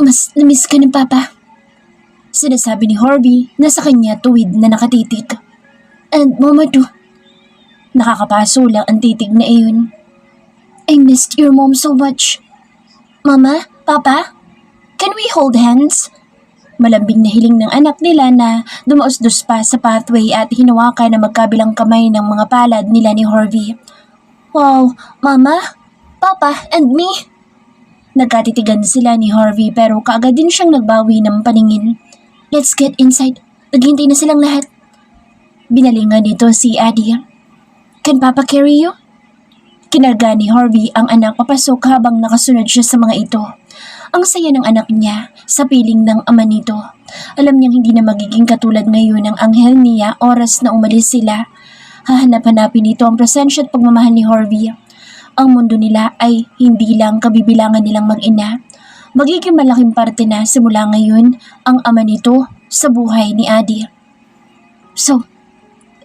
Mas namiss ka ni Papa. Sinasabi ni Harvey na sa kanya tuwid na nakatitig. And Mama too. Nakakapaso lang ang titig na iyon. I missed your mom so much. Mama, Papa, can we hold hands? Malambing na hiling ng anak nila na dumaos-dos pa sa pathway at hinawakan na magkabilang kamay ng mga palad nila ni Harvey. Wow, Mama, Papa, and me. Nagkatitigan sila ni Harvey pero kaagad din siyang nagbawi ng paningin. Let's get inside. Naghihintay na silang lahat. Binalingan nito si Addie. Can Papa carry you? Kinarga ni Harvey ang anak papasok habang nakasunod siya sa mga ito. Ang saya ng anak niya sa piling ng ama nito. Alam niyang hindi na magiging katulad ngayon ng anghel niya oras na umalis sila. Hahanap-hanapin nito ang presensya at pagmamahal ni Harvey. Ang mundo nila ay hindi lang kabibilangan nilang mag-ina. Magiging malaking parte na simula ngayon ang ama nito sa buhay ni Addie. So,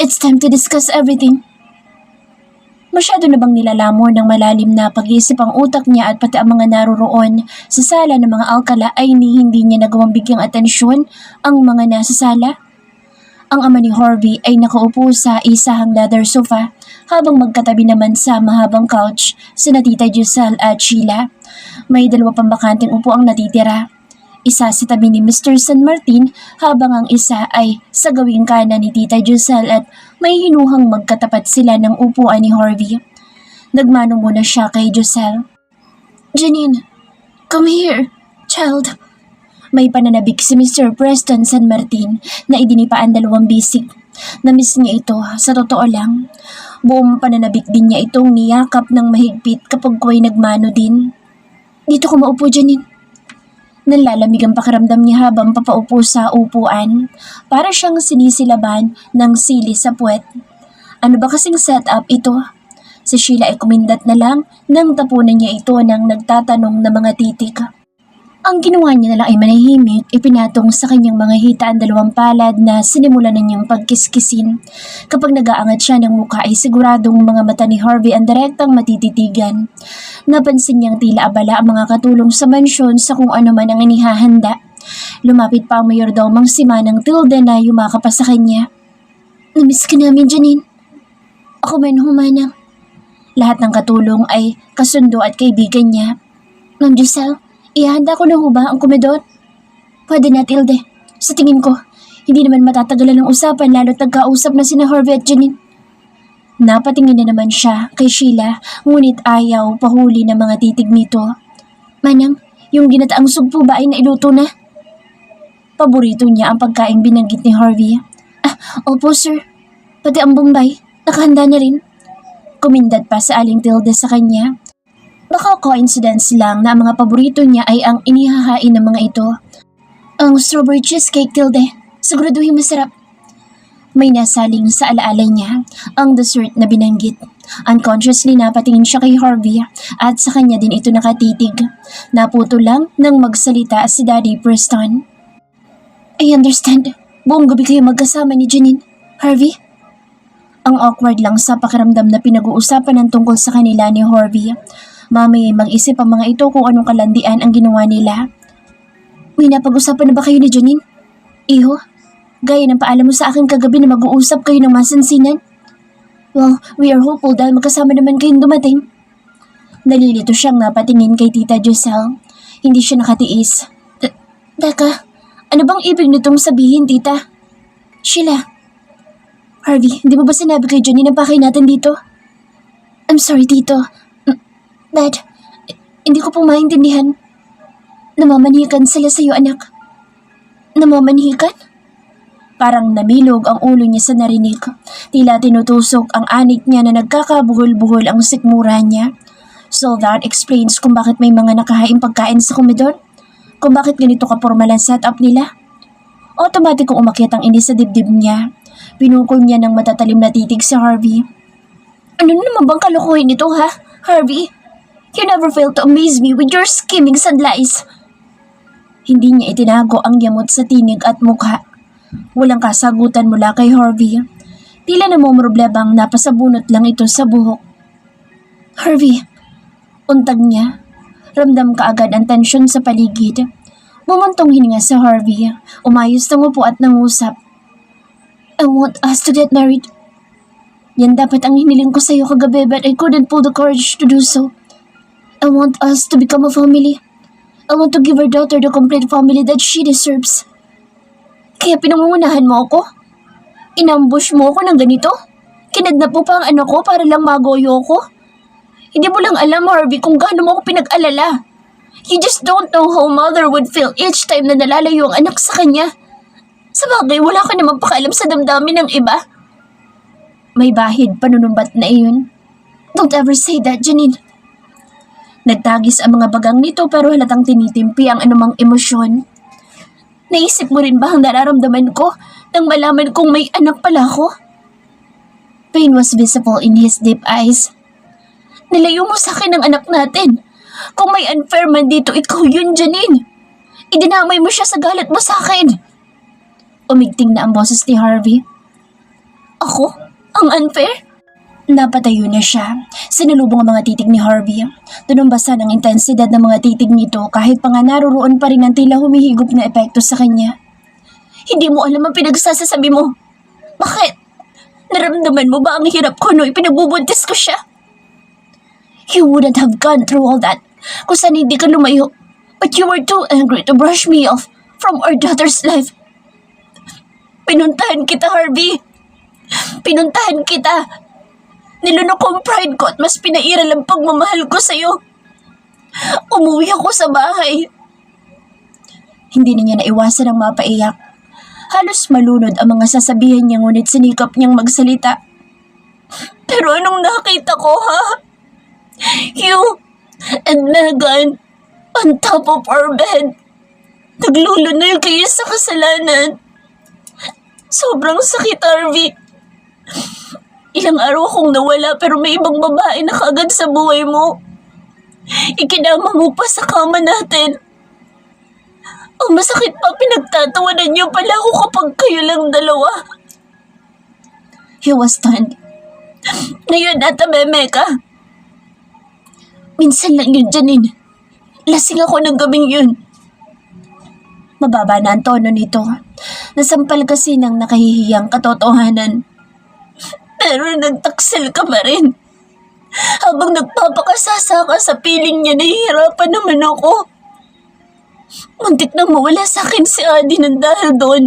it's time to discuss everything. Masyado na bang nilalamon ng malalim na pag-iisip ang utak niya at pati ang mga naroroon sa sala ng mga alkala ay hindi niya nagawang bigyang atensyon ang mga nasa sala? Ang ama ni Harvey ay nakaupo sa isahang leather sofa habang magkatabi naman sa mahabang couch sina Tita Giselle at Sheila. May dalawa pang bakanteng upo ang natitira. Isa sa tabi ni Mr. San Martin habang ang isa ay sa gawing kanan ni Tita Giselle at may hinuhang magkatapat sila ng upuan ni Harvey. Nagmano muna siya kay Giselle. Janine, come here, child. May pananabik si Mr. Preston San Martin na idinipa ang dalawang bisig. Namiss niya ito, sa totoo lang. Buong pananabik din niya itong niyakap ng mahigpit kapag ko'y nagmano din. Dito ko maupo, Janine. Nanlalamig ang pakiramdam niya habang papaupo sa upuan. Para siyang sinisilaban ng sili sa puwet. Ano ba kasing setup ito? Si Sheila ay kumindat na lang nang tapunan niya ito ng nagtatanong na mga titik. Ang ginawa niya na lang ay manahimik, ipinatong sa kanyang mga hita ang dalawang palad na sinimulan na niyang pagkiskisin. Kapag nag-aangat siya ng mukha ay siguradong mga mata ni Harvey ang direktang matititigan. Napansin niyang tila abala ang mga katulong sa mansyon sa kung ano man ang inihahanda. Lumapit pa ang mayordomang si Manang Tilda na yumakap pa sa kanya. Namiss ka namin, Janine. Ako man humanang. Lahat ng katulong ay kasundo at kaibigan niya. Ma'am Giselle, ihanda ko na ho ba ang komedor? Pwede na, Tilde. Sa tingin ko, hindi naman matatagalan ng usapan lalo't nagkausap na sina Harvey at Janine. Napatingin na naman siya kay Sheila, ngunit ayaw pahuli ng mga titig nito. Manang, yung ginataang sugpo ba ay nailuto na? Paborito niya ang pagkaing binanggit ni Harvey. Opo sir. Pati ang Bombay, nakahanda na rin. Kumindat pa sa Aling Tilde sa kanya. Baka coincidence lang na ang mga paborito niya ay ang inihahain ng mga ito. Ang strawberry cheesecake, Tilde. Siguraduhin masarap. May nasaling sa alaala niya ang dessert na binanggit. Unconsciously napatingin siya kay Harvey at sa kanya din ito nakatitig. Naputo lang nang magsalita si Daddy Preston. I understand. Buong gabi kayo magkasama ni Janine. Harvey? Ang awkward lang sa pakiramdam na pinag-uusapan ng tungkol sa kanila ni Harvey. Mamaya mag-isip ang mga ito kung anong kalandian ang ginawa nila. May napag-usapan na ba kayo ni Janine? Iho, gaya ng paalam mo sa akin kagabi na mag-uusap kayo ng masinsinan. Well, we are hopeful dahil magkasama naman kayong dumating. Nalilito siyang napatingin kay Tita Giselle. Hindi siya nakatiis. Teka, ano bang ibig nitong sabihin, Tita? Sheila. Harvey, hindi mo ba sinabi kay Janine na pakay natin dito? I'm sorry, Tito. Dad, hindi ko po maintindihan. Namamanhikan sila sa'yo, anak. Namamanhikan? Parang namilog ang ulo niya sa narinig. Tila tinutusok ang anik niya na nagkakabuhol-buhol ang sikmura niya. So that explains kung bakit may mga nakahaing pagkain sa komedor. Kung bakit ganito kapormal ang setup nila. Automatikong umakyat ang inis sa dibdib niya. Pinukol niya ng matatalim na titig si Harvey. Ano naman bang kalokohin nito, ha, Harvey? You never fail to amaze me with your schemings and lies. Hindi niya itinago ang yamot sa tinig at mukha. Walang kasagutan mula kay Harvey. Tila namumroblebang napasabunot lang ito sa buhok. Harvey, untag niya. Ramdam kaagad ang tensyon sa paligid. Bumuntong hininga si Harvey. Umayos ng upo at nangusap. I want us to get married. Yan dapat ang hiniling ko sa'yo kagabi but I couldn't pull the courage to do so. I want us to become a family. I want to give our daughter the complete family that she deserves. Kaya pinangungunahan mo ako? Inambush mo ako ng ganito? Kinadnap mo pa ang anak ko para lang magoyo ko? Hindi mo lang alam, Harvey, kung gaano mo ako pinag-alala. You just don't know how mother would feel each time na nalalayo ang anak sa kanya. Sa bagay, wala ka namang pakialam sa damdamin ng iba. May bahid panunumbat na iyon. Don't ever say that, Janine. Nagtagis ang mga bagang nito pero halatang tinitimpi ang anumang emosyon. Naisip mo rin ba ang nararamdaman ko nang malaman kong may anak pala ako? Pain was visible in his deep eyes. Nilayo mo sa akin ang anak natin. Kung may unfair man dito, ikaw yun, Janine. Idinamay mo siya sa galit mo sa akin. Umigting na ang boses ni Harvey. Ako? Ang unfair? Napatayo na siya. Sinalubong ang mga titig ni Harvey. Tunumbasa ng intensidad ng mga titig nito kahit pa nga naroroon pa rin ang tila humihigop na epekto sa kanya. Hindi mo alam ang pinagsasasabi mo. Bakit? Naramdaman mo ba ang hirap ko no ipinagbubuntis ko siya? You wouldn't have gone through all that kung saan hindi ka lumayo. But you were too angry to brush me off from our daughter's life. Pinuntahan kita, Harvey. Pinuntahan kita. Nilunok ko ang pride ko at mas pinairal ang pagmamahal ko sa'yo. Umuwi ako sa bahay. Hindi na niya naiwasan ang mapaiyak. Halos malunod ang mga sasabihan niya ngunit sinikap niyang magsalita. Pero anong nakita ko, ha? You and Megan on top of our bed. Naglulunay kayo sa kasalanan. Sobrang sakit, Harvey. Ilang araw akong nawala pero may ibang babae na kaagad sa buhay mo. Ikinama mo pa sa kama natin. Ang masakit pa, pinagtatawanan niyo pala ako kapag kayo lang dalawa. He was stunned. Ngayon ata, Meka. Minsan lang yun, Janine. Lasing ako ng gabing yun. Mababa na ang tono nito. Nasampal kasi ng nakahihiyang katotohanan. Pero nagtaksel ka pa rin. Habang nagpapakasasa ka sa piling niya, nahihirapan naman ako. Muntik nang mawala sa akin si Adi nang dahil doon.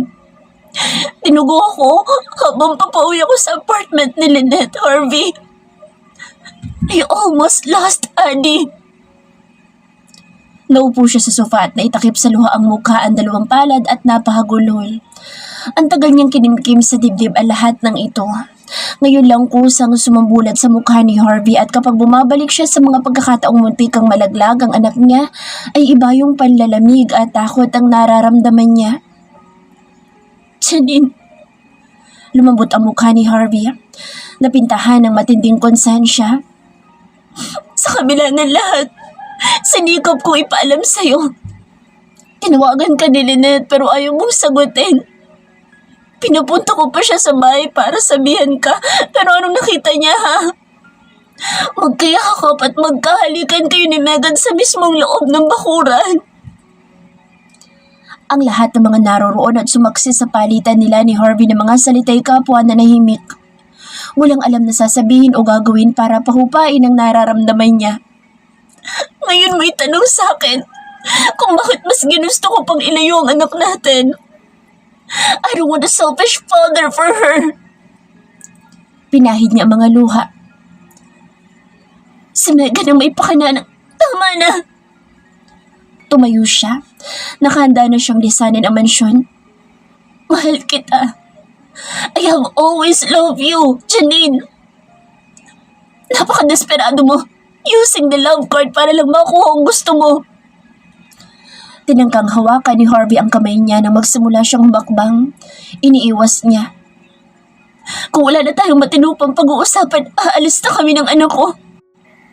Tinugo ako habang papauwi ako sa apartment ni Lynette, Harvey. I almost lost Adi. Naupo siya sa sofa at naitakip sa luha ang mukha ang dalawang palad at napahagulhol. Ang tagal niyang kinimkim sa dibdib ang lahat ng ito. Ngayon lang kusang sumambulat sa mukha ni Harvey at kapag bumabalik siya sa mga pagkakataong muntikang malaglag ang anak niya, ay iba yung panlalamig at takot ang nararamdaman niya. Janine. Lumambot ang mukha ni Harvey. Napintahan ng matinding konsensya. Sa kabila ng lahat, sinikap ko ipaalam sa'yo. Tinawagan ka ni Lynette pero ayaw mong sagutin. Pinapunta ko pa siya sa bahay para sabihan ka, pero anong nakita niya, ha? Magkayakap at magkahalikan kayo ni Megan sa mismong loob ng bakuran. Ang lahat ng mga naroroon at sumaksi sa palitan nila ni Harvey ng mga salitay kapwa na nahimik. Walang alam na sasabihin o gagawin para pahupain ang nararamdaman niya. Ngayon may tanong sa akin kung bakit mas ginusto ko pang ilayo ang anak natin. I don't want a selfish father for her. Pinahid niya ang mga luha. Si Megan ang may pakana ng tama na. Tumayo siya. Nakahanda na siyang lisanin ang mansyon. Mahal kita. I have always loved you, Janine. Napaka-desperado mo. Using the love card para lang makuha ang gusto mo. Tinangkang hawakan ni Harvey ang kamay niya nang magsimula siyang humakbang. Iniiwas niya. Kung wala na tayong matinupang pag-uusapan, aalis na kami ng anak ko.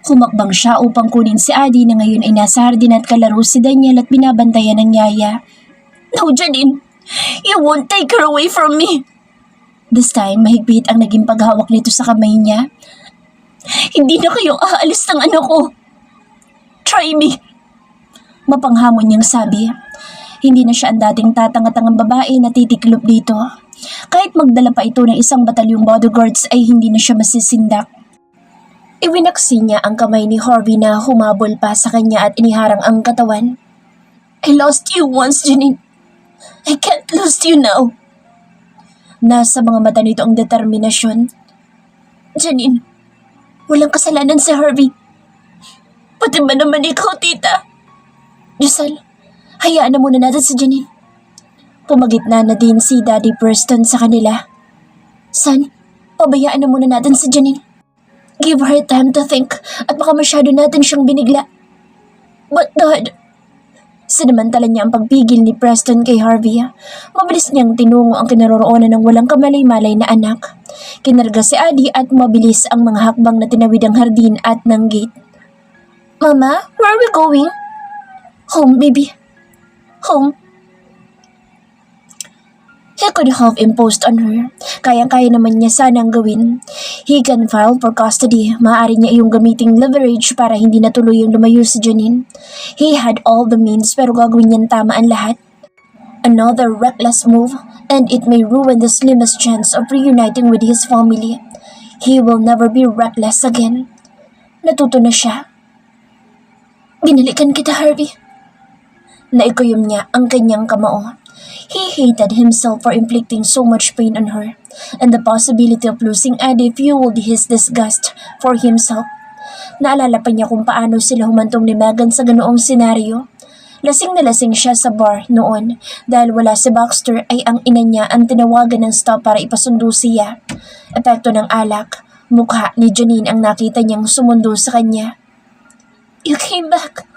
Humakbang siya upang kunin si Adi na ngayon ay nasa hardin at kalaro si Daniel at binabantayan ng yaya. No, Janine. You won't take her away from me. This time, mahigpit ang naging paghawak nito sa kamay niya. Hindi na kayo aalis ng anak ko. Try me. Mapanghamon niyang sabi. Hindi na siya ang dating tatanga-tangang babae na titiklop dito. Kahit magdala pa ito ng isang batalyong bodyguards ay hindi na siya masisindak. Iwinaksi niya ang kamay ni Harvey na humabol pa sa kanya at iniharang ang katawan. I lost you once, Janine. I can't lose you now. Nasa mga mata nito ang determinasyon. Janine, walang kasalanan si Harvey. Pati ba naman ikaw, tita? Giselle, hayaan na muna natin si Janine. Pumagitna na din si Daddy Preston sa kanila. Son, pabayaan na muna natin si Janine. Give her time to think at baka masyado natin siyang binigla. But Dad, sinamantala niya ang pagpigil ni Preston kay Harvey. Mabilis niyang tinungo ang kinaroroonan ng walang kamalay-malay na anak. Kinarga si Addie at mabilis ang mga hakbang na tinawid ang hardin at ng gate. Mama, where are we going? Home, baby. Home. He could have imposed on her. Kayang-kaya naman niya sanang gawin. He can file for custody. Maaari niya iyong gamiting leverage para hindi natuloy yung lumayo si Janine. He had all the means pero gagawin niyan tama ang lahat. Another reckless move and it may ruin the slimmest chance of reuniting with his family. He will never be reckless again. Natuto na siya. Binalikan kita, Harvey. Naikuyom niya ang kanyang kamao. He hated himself for inflicting so much pain on her, and the possibility of losing Addie fueled his disgust for himself. Naalala pa niya kung paano sila humantong ni Megan sa ganoong senaryo. Lasing na lasing siya sa bar noon dahil wala si Baxter ay ang ina niya ang tinawagan ng stop para ipasundo siya. Epekto ng alak, mukha ni Janine ang nakita niyang sumundo sa kanya. You came back.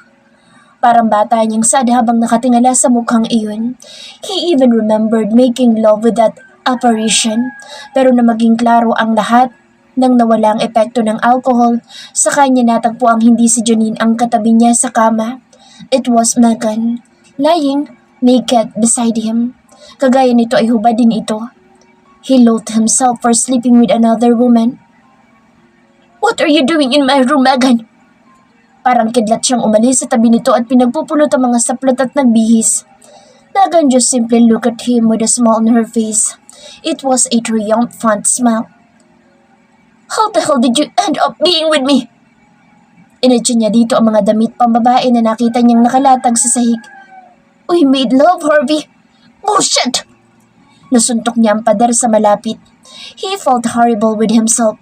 Parang bata niyang sad habang nakatingala sa mukhang iyon. He even remembered making love with that apparition. Pero na maging klaro ang lahat, nang nawala ang epekto ng alcohol, sa kanya natagpo ang hindi si Janine ang katabi niya sa kama. It was Megan, lying naked beside him. Kagaya nito ay hubad din ito. He loathed himself for sleeping with another woman. What are you doing in my room, Megan? Parang kidlat siyang umalis sa tabi nito at pinagpupulot ang mga saplot at nagbihis. Megan just simply looked at him with a smile on her face. It was a triumphant smile. How the hell did you end up being with me? Inadya niya dito ang mga damit pambabae na nakita niyang nakalatag sa sahig. We made love, Harvey. Bullshit! Nasuntok niya ang pader sa malapit. He felt horrible with himself.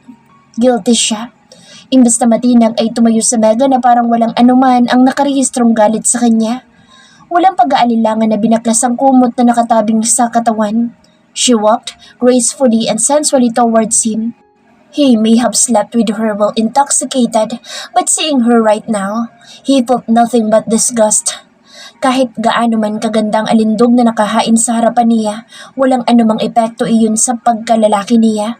Guilty siya. Imbes na matinag ay tumayo sa Megan na parang walang anuman ang nakarehistrong galit sa kanya. Walang pag-aalilangan na binaklas ang kumot na nakatabing sa katawan. She walked gracefully and sensually towards him. He may have slept with her while intoxicated, but seeing her right now, he felt nothing but disgust. Kahit gaano man kagandang alindog na nakahain sa harapan niya, walang anumang epekto iyon sa pagkalalaki niya.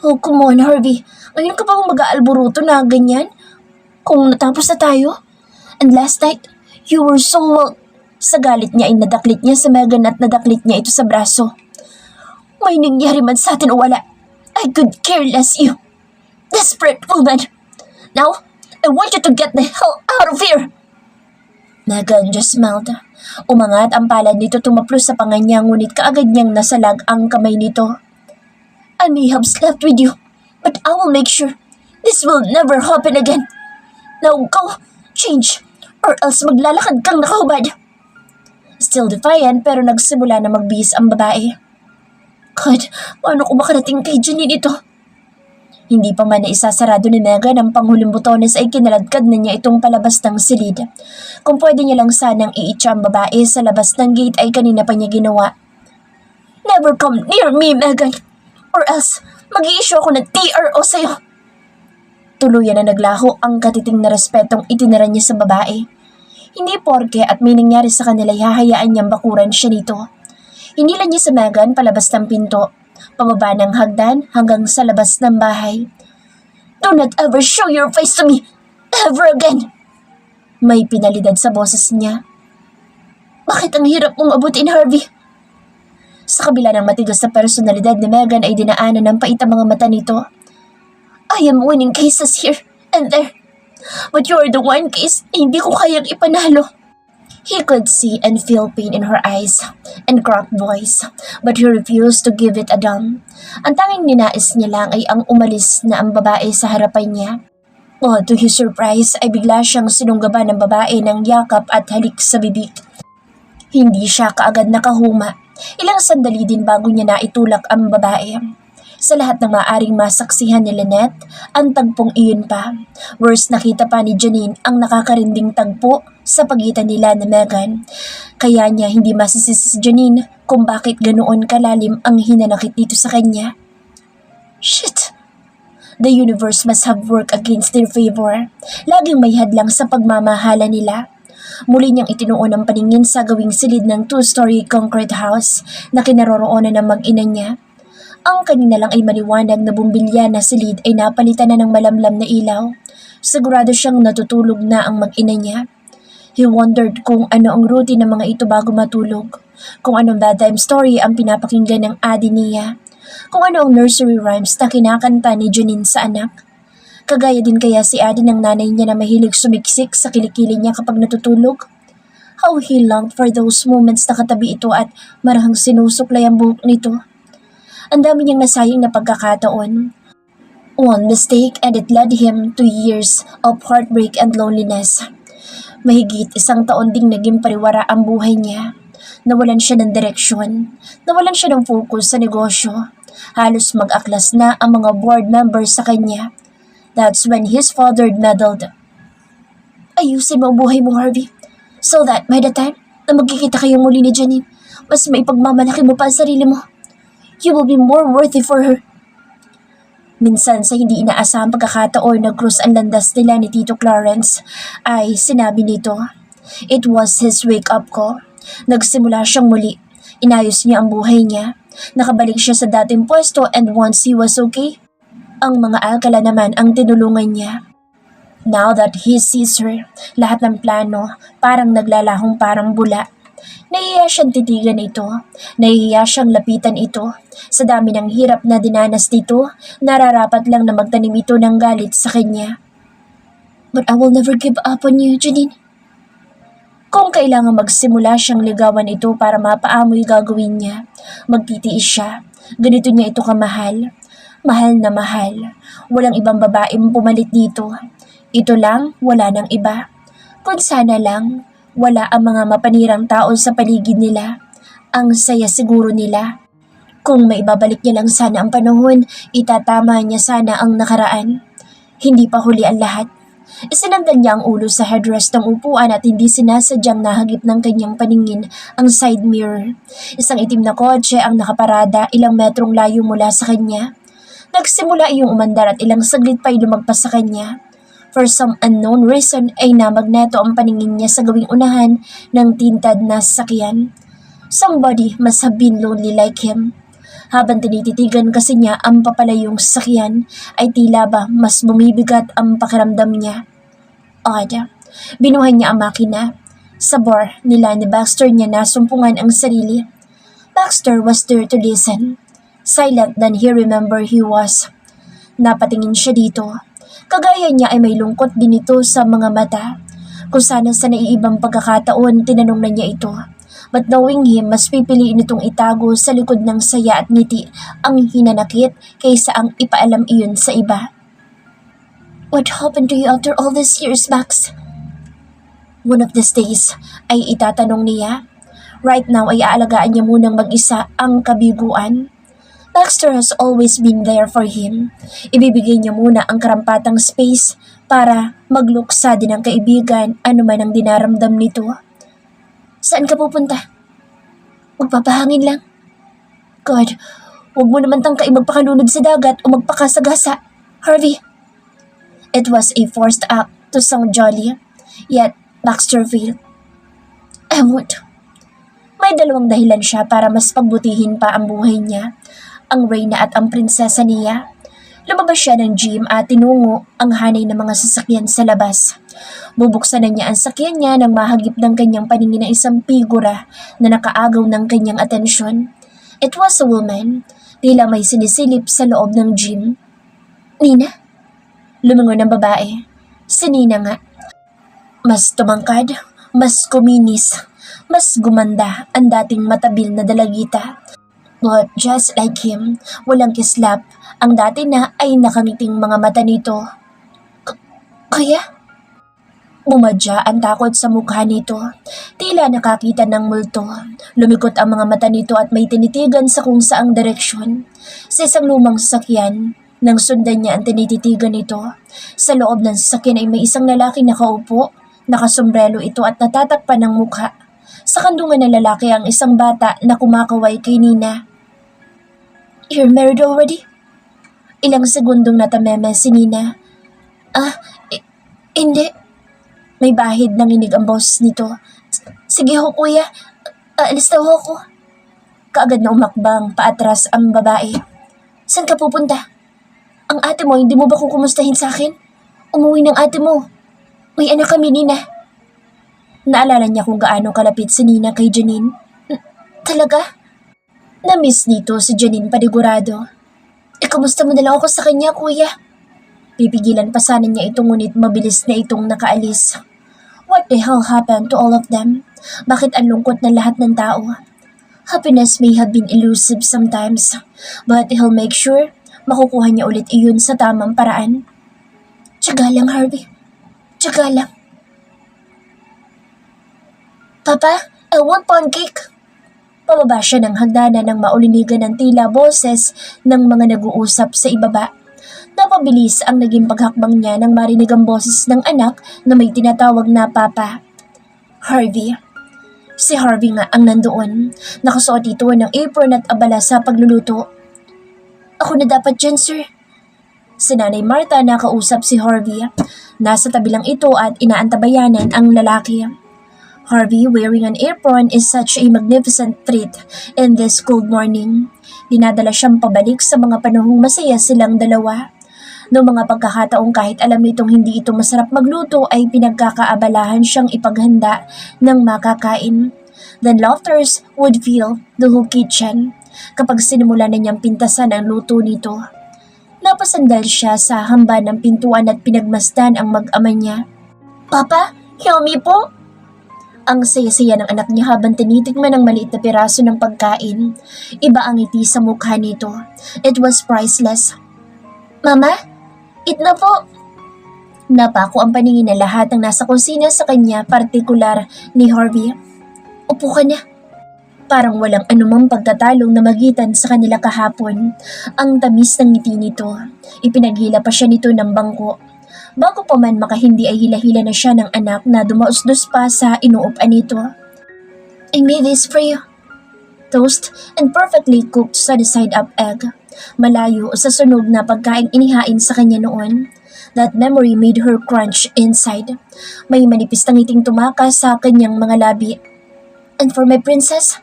Oh, come on, Harvey. Ngayon ka pa mag-aalburuto na ganyan? Kung natapos na tayo? And last night, you were so well. Sa galit niya ay nadaklit niya sa Megan at nadaklit niya ito sa braso. May nangyari man sa atin o wala. I could care less you. Desperate woman. Now, I want you to get the hell out of here. Megan just smiled. Umangat ang palad nito tumaplos sa panga niya ngunit kaagad niyang nasalag ang kamay nito. I may have slept with you, but I will make sure this will never happen again. Now go, change, or else maglalakad kang nakahubad. Still defiant pero nagsimula na magbihis ang babae. God, paano ko makarating kay Janine ito? Hindi pa man na isasarado ni Megan ang panghuling butones ay kinaladkad na niya itong palabas ng silid. Kung pwede niya lang sanang iitsa ang babae sa labas ng gate ay kanina pa niya ginawa. Never come near me, Megan! Or else, mag-i-issue ako ng TRO sa'yo. Tuluyan na naglaho ang katiting na respetong itinira niya sa babae. Hindi porke at may nangyari sa kanila hahayaan niyang bakuran siya nito. Hinila niya sa Megan palabas ng pinto, pababa ng hagdan hanggang sa labas ng bahay. Do not ever show your face to me, ever again! May pinalidad sa boses niya. Bakit ang hirap mong abutin, Harvey? Sa kabila ng matigas na personalidad ni Megan ay dinaanan ng pait ang mga mata nito. I am winning cases here and there. But you are the one case na hindi ko kayang ipanalo. He could see and feel pain in her eyes and cracked voice, but he refused to give it a damn. Ang tanging ninais niya lang ay ang umalis na ang babae sa harapan niya. To his surprise ay bigla siyang sinunggaban ng babae ng yakap at halik sa bibig. Hindi siya kaagad nakahuma. Ilang sandali din bago niya naitulak ang babae. Sa lahat ng maaring masaksihan ni Lynette, ang tagpong iyon pa. Worse, nakita pa ni Janine ang nakakarinding tagpo sa pagitan nila ni Megan. Kaya niya hindi masisisi si Janine kung bakit ganoon kalalim ang hinanakit dito sa kanya. Shit! The universe must have worked against their favor. Laging may hadlang sa pagmamahala nila. Muli niyang itinuon ang paningin sa gawing silid ng two-story concrete house na kinaroroonan ng mag-ina niya. Ang kanina lang ay maliwanag na bumbilya na silid ay napalitan na ng malamlam na ilaw. Sigurado siyang natutulog na ang mag-ina niya. He wondered kung ano ang routine ng mga ito bago matulog, kung anong bedtime story ang pinapakinggan ng adi niya, kung ano ang nursery rhymes na kinakanta ni Janine sa anak. Kagaya din kaya si adi ng nanay niya na mahilig sumiksik sa kilikili niya kapag natutulog. How he longed for those moments na katabi ito at marahang sinusuklay ang buhok nito. Ang dami niyang nasayang na pagkakataon. One mistake and it led him to years of heartbreak and loneliness. Mahigit 1 taon ding naging pariwara ang buhay niya. Nawalan siya ng direksyon. Nawalan siya ng focus sa negosyo. Halos mag-aklas na ang mga board members sa kanya. That's when his father meddled. Ayusin mo ang buhay mo, Harvey. So that by the time na magkikita kayong muli ni Janine, mas maipagmamalaki mo pa ang sarili mo. You will be more worthy for her. Minsan sa hindi inaasahang pagkakataon na krus ang landas nila ni Tito Clarence ay sinabi nito. It was his wake-up call. Nagsimula siyang muli. Inayos niya ang buhay niya. Nakabalik siya sa dating pwesto and once he was okay, ang mga alkala naman ang tinulungan niya. Now that he sees her, lahat ng plano parang naglalahong parang bula. Nahihiya siyang titigan ito. Nahihiya siyang lapitan ito. Sa dami ng hirap na dinanas dito, nararapat lang na magtanim ito ng galit sa kanya. But I will never give up on you, Janine. Kung kailangan magsimula siyang ligawan ito para mapaamoy gagawin niya, magtitiis siya. Ganito niya ito kamahal. Mahal na mahal. Walang ibang babaeng pumalit dito. Ito lang, wala nang iba. Kung sana lang, wala ang mga mapanirang tao sa paligid nila. Ang saya siguro nila. Kung maibabalik niya lang sana ang panahon, itatama niya sana ang nakaraan. Hindi pa huli ang lahat. Isinanggal niya ang ulo sa headrest ng upuan at hindi sinasadyang nahagip ng kanyang paningin ang side mirror. Isang itim na kotse ang nakaparada ilang metrong layo mula sa kanya. Nagsimula iyong umandar at ilang saglit pa'y lumagpas sa kanya. For some unknown reason ay namagneto ang paningin niya sa gawing unahan ng tintad na sasakyan. Somebody must have been lonely like him. Habang tinititigan kasi niya ang papalayong sasakyan ay tila ba mas bumibigat ang pakiramdam niya. Odd. Binuhay niya ang makina. Sa bar nila ni Baxter niya nasumpungan ang sarili. Baxter was there to listen. Silent than he remembered he was. Napatingin siya dito. Kagaya niya ay may lungkot din ito sa mga mata. Kung sana sa naiibang pagkakataon, tinanong na niya ito. But knowing him, mas pipiliin itong itago sa likod ng saya at ngiti ang hinanakit kaysa ang ipaalam iyon sa iba. What happened to you after all these years, Max? One of these days ay itatanong niya. Right now ay aalagaan niya munang mag-isa ang kabiguan. Baxter has always been there for him. Ibibigay niya muna ang karampatang space para magluksa din ang kaibigan anuman ang dinaramdam nito. Saan ka pupunta? Magpapahangin lang. God, huwag mo naman tangkai magpakalunod sa dagat o magpakasagasa. Harvey. It was a forced act to sound jolly, yet Baxter failed. I won't. May dalawang dahilan siya para mas pagbutihin pa ang buhay niya. Ang reyna at ang prinsesa niya. Lumabas siya ng gym at tinungo ang hanay ng mga sasakyan sa labas. Bubuksan na niya ang sakyan niya nang mahagip ng kanyang paningin ng isang figura na nakaagaw ng kanyang atensyon. It was a woman, tila may sinisilip sa loob ng gym. Nina? Lumingon ang babae. Si Nina nga. Mas tumangkad, Mas kuminis, mas gumanda ang dating matabil na dalagita. But just like him, walang kislap, ang dati na ay nakangiting mga mata nito. Kaya? Bumadya ang takot sa mukha nito. Tila nakakita ng multo. Lumikot ang mga mata nito at may tinitigan sa kung saang direksyon. Sa isang lumang sasakyan, nang sundan niya ang tinititigan nito. Sa loob ng sasakyan ay may isang lalaki nakaupo. Nakasombrelo ito at natatakpan ng mukha. Sa kandungan ng lalaki ang isang bata na kumakaway kay Nina. "You're married already?" Ilang segundong natameme si Nina. Hindi." May bahid ng inig ang boss nito. "Sige ho kuya, aalis na ho ako." Kaagad na umakbang paatras ang babae. "Saan ka pupunta? Ang ate mo, hindi mo ba kukumustahin sa akin? Umuwi ng ate mo. May anak kami, Nina." Naalala niya kung gaano kalapit si Nina kay Janine. Talaga? Na-miss nito si Janine panigurado. "Kamusta mo na lang ako sa kanya, kuya?" Pipigilan pa sana niya ito ngunit mabilis na itong nakaalis. What the hell happened to all of them? Bakit ang lungkot ng lahat ng tao? Happiness may have been elusive sometimes, but he'll make sure makukuha niya ulit iyon sa tamang paraan. Tiyaga lang, Harvey. Tiyaga lang. "Papa, I want pound cake." Pababa siya ng hagdanan nang maulinigan ng tila boses ng mga nag-uusap sa ibaba. Napabilis ang naging paghakbang niya nang marinig ang boses ng anak na may tinatawag na Papa. Harvey. Si Harvey nga ang nandoon. Nakasuot ito ng apron at abala sa pagluluto. "Ako na dapat dyan, sir." Si Nanay Marta nakausap si Harvey. Nasa tabi lang ito at inaantabayanan ang lalaki. Harvey wearing an apron is such a magnificent treat in this cold morning. Dinadala siyang pabalik sa mga panahong masaya silang dalawa. Noong mga pagkakataong kahit alam nitong hindi ito masarap magluto ay pinagkakaabalahan siyang ipaghanda ng makakain. Then laughters would fill the whole kitchen kapag sinimula na niyang pintasan ang luto nito. Napasandal siya sa hamba ng pintuan at pinagmasdan ang mag-ama niya. "Papa, yummy po!" Ang saya-saya ng anak niya habang tinitikman ang maliit na piraso ng pagkain. Iba ang ngiti sa mukha nito. It was priceless. "Mama, eat na po." Napako ang paningin ng lahat ng nasa kusina sa kanya, partikular ni Harvey. "Upo ka na." Parang walang anumang pagtatalong na magitan sa kanila kahapon. Ang tamis ng ngiti nito. Ipinaghila pa siya nito ng bangko. Bago pa man makahindi ay hila-hila na siya ng anak na dumausdos pa sa inuupan nito. "I made this for you." Toast and perfectly cooked sunny-side-up egg. Malayo sa sunog na pagkaing inihain sa kanya noon. That memory made her crunch inside. May manipis na ngiting tumakas sa kanyang mga labi. "And for my princess,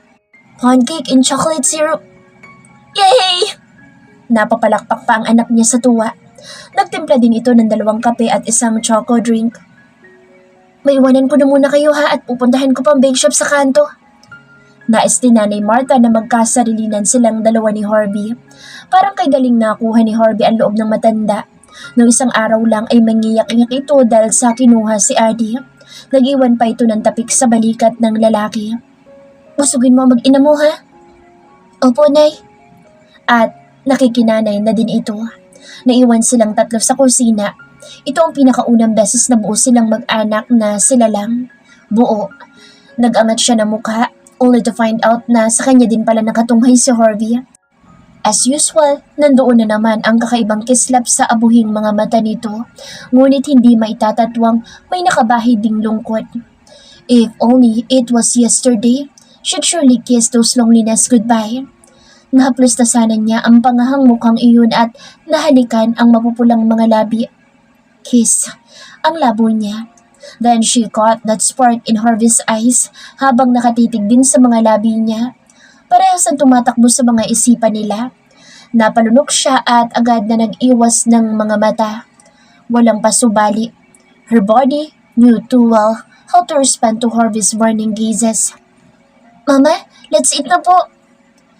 pound cake and chocolate syrup." Yay! Napapalakpak pa ang anak niya sa tuwa. Nagtimpla din ito ng 2 kape at isang choco drink. "Maiwanan ko na muna kayo ha at pupuntahan ko pang bake shop sa kanto." Nais din Nanay Marta na magkasarilinan silang dalawa ni Harvey. Parang kay galing nakuha ni Harvey ang loob ng matanda. Noong isang araw lang ay mangiyak-iyak ito dahil sa kinuha si Adi. Nag-iwan pa ito ng tapik sa balikat ng lalaki. "Busugin mo mag-ina mo ha?" "Opo, Nay." At nakikinanay na din ito. Naiwan silang 3 sa kusina. Ito ang pinakaunang beses na buo silang mag-anak na sila lang. Buo. Nag-angat siya ng mukha, only to find out na sa kanya din pala nakatunghay si Harvey. As usual, nandoon na naman ang kakaibang kislap sa abuhing mga mata nito, ngunit hindi maitatatwang may nakabahid ding lungkot. If only it was yesterday, she'd surely kiss those loneliness goodbye. Nahaplos na sana niya ang pangahang mukhang iyon at nahalikan ang mapupulang mga labi. Kiss. Ang labo niya. Then she caught that spark in Harvey's eyes habang nakatitig din sa mga labi niya. Parehas ang tumatakbo sa mga isipan nila. Napalunok siya at agad na nag-iwas ng mga mata. Walang pasubali. Her body knew too well how to respond to Harvey's warning gazes. "Mama, let's eat na po."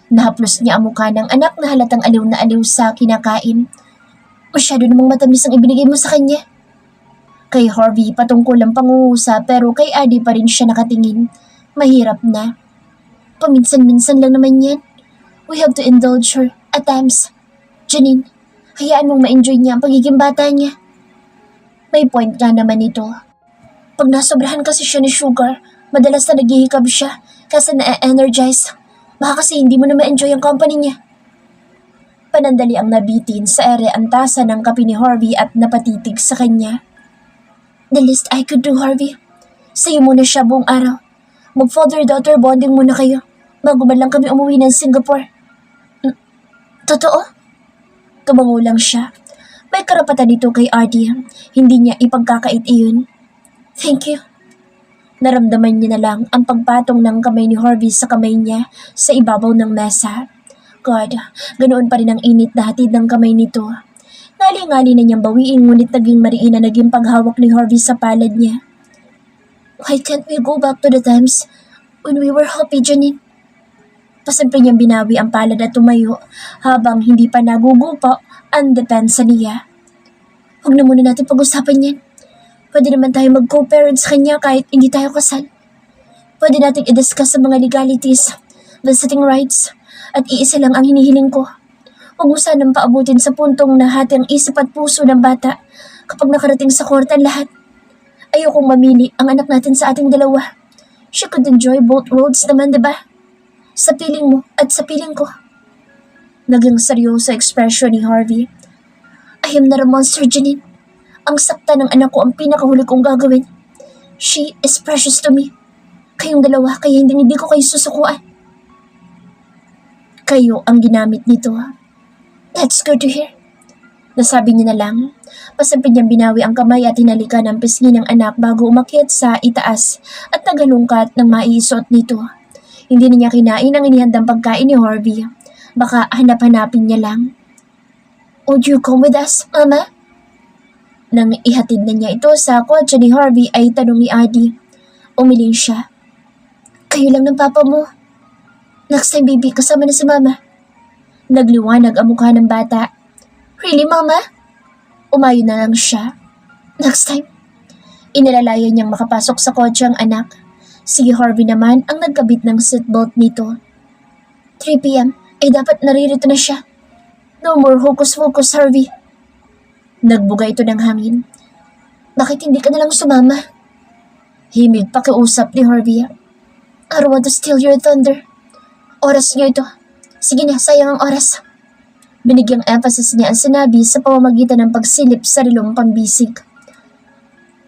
Nahaplos niya ang mukha ng anak na halatang aliw na aliw sa kinakain. "Masyado namang matamis ang ibinigay mo sa kanya." Kay Harvey patungkol ang pangungusap pero kay Adi pa rin siya nakatingin. Mahirap na. Paminsan-minsan lang naman yan. We have to indulge her at times. Janine, hayaan mong ma-enjoy niya ang pagiging bata niya. May point nga naman ito. Pag nasobrahan kasi siya ni Sugar, madalas na naghihikab siya kasi na-energize. Baka kasi hindi mo na ma-enjoy ang company niya. Panandali ang nabitin sa ere ang tasa ng kape ni Harvey at napatitig sa kanya. The least I could do, Harvey. Sa'yo muna siya buong araw. Mag-father-daughter bonding muna kayo bago man lang kami umuwi ng Singapore. Totoo? Tumango lang siya. May karapatan dito kay Artie. Hindi niya ipagkakait iyon. Thank you. Naramdaman niya na lang ang pagpatong ng kamay ni Harvey sa kamay niya sa ibabaw ng mesa. God, ganoon pa rin ang init na hatid ng kamay nito. Ngali-ngali na niyang bawiin ngunit naging mariin na naging paghawak ni Harvey sa palad niya. Why can't we go back to the times when we were happy, Janine? Pasimple niyang binawi ang palad at tumayo habang hindi pa nagugupo ang depensa niya. Huwag na muna natin pag-usapan yan. Pwede naman tayo mag-co-parent sa kanya kahit hindi tayo kasal. Pwede natin i-discuss ang mga legalities, visiting rights, at iisa lang ang hinihiling ko. Huwag mo sanang paabutin sa puntong nahati ang isip at puso ng bata kapag nakarating sa korte ang lahat. Ayokong mamili ang anak natin sa ating dalawa. She could enjoy both worlds naman, diba? Sa piling mo at sa piling ko. Naging seryoso ekspresyon ni Harvey. I am not a monster, Janine. Ang sakta ng anak ko ang pinakahuli kong gagawin. She is precious to me. Kayong dalawa, kaya hindi ko kayo susukuan. Kayo ang ginamit nito. That's good to hear. Nasabi niya na lang. Pasampin niyang binawi ang kamay at hinalikan ang pisngi ng anak bago umakyat sa itaas at nagalungkat ng maiisuot nito. Hindi na niya kinain ang inihandang pagkain ni Harvey. Baka hanap-hanapin niya lang. Would you come with us, Mama? Nang ihatid na niya ito sa kotse ni Harvey ay tanong ni Adi. Umiling siya. Kayo lang ng papa mo. Next time, baby, kasama na si Mama. Nagliwanag ang mukha ng bata. Really, Mama? Umayo na lang siya. Next time. Inalalayan niyang makapasok sa kotse ang anak. Si Harvey naman ang nagkabit ng seatbelt nito. 3 p.m. ay dapat naririto na siya. No more hocus-pocus, Harvey. Nagbuga ito ng hangin. Bakit hindi ka nalang sumama? Himig pakiusap ni Harvey. I don't want to steal your thunder. Oras niyo ito. Sige na, sayang ang oras. Binigyang emphasis niya ang sinabi sa pamamagitan ng pagsilip sa rilong pambisig.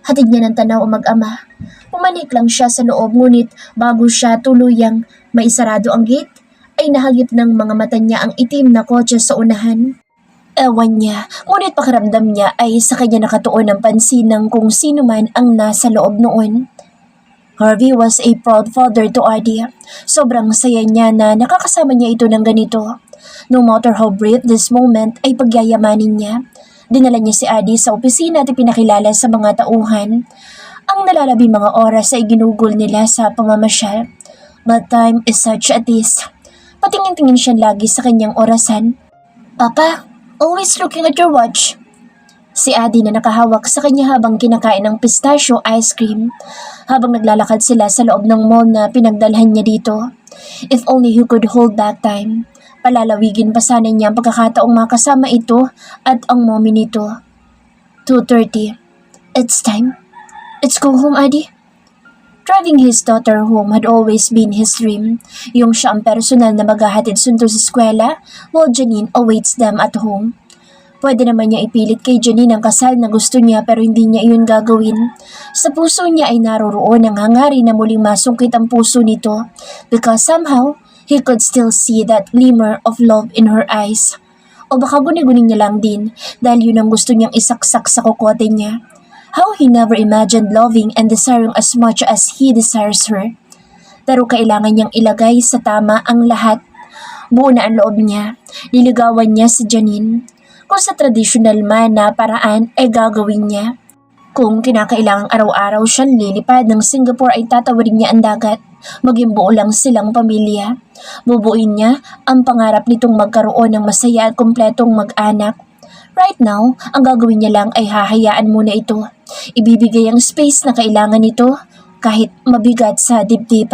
Hatid niya ng tanaw o mag-ama. Pumanik lang siya sa loob ngunit bago siya tuluyang maisarado ang gate, ay nahagip ng mga mata niya ang itim na kotse sa unahan. Ewan niya, ngunit pakiramdam niya ay sa kanya nakatuon ang pansin ng kung sino man ang nasa loob noon. Harvey was a proud father to Adi. Sobrang saya niya na nakakasama niya ito ng ganito. No matter how brief this moment ay pagyayamanin niya. Dinala niya si Adi sa opisina at ipinakilala sa mga tauhan. Ang nalalabing mga oras ay ginugol nila sa pamamasyal. But time is such a tease. Patingin-tingin siya lagi sa kanyang orasan. Papa, always looking at your watch. Si Adi na nakahawak sa kanya habang kinakain ng pistachio ice cream. Habang naglalakad sila sa loob ng mall na pinagdalhan niya dito. If only he could hold back time. Palalawigin pa sana niya ang pagkakataong makasama ito at ang mommy nito. 2:30. It's time. Let's go home, Adi. Driving his daughter home had always been his dream. Yung siya ang personal na maghahatid sundo sa eskwela while Janine awaits them at home. Pwede naman niya ipilit kay Janine ang kasal na gusto niya pero hindi niya iyon gagawin. Sa puso niya ay naroroon ang hangarin na muling masungkit ang puso nito because somehow he could still see that glimmer of love in her eyes. O baka guni-guning niya lang din dahil yun ang gusto niyang isaksak sa kokote niya. How he never imagined loving and desiring as much as he desires her. Pero kailangan niyang ilagay sa tama ang lahat. Buo na ang loob niya. Niligawan niya si Janine. Kung sa tradisyonal man na paraan ay gagawin niya. Kung kinakailangang araw-araw siyang lilipad ng Singapore ay tatawarin niya ang dagat. Maging buo lang silang pamilya. Bubuin niya ang pangarap nitong magkaroon ng masaya at kumpletong mag-anak. Right now, ang gagawin niya lang ay hahayaan muna ito. ibibigay ang space na kailangan nito kahit mabigat sa dibdib.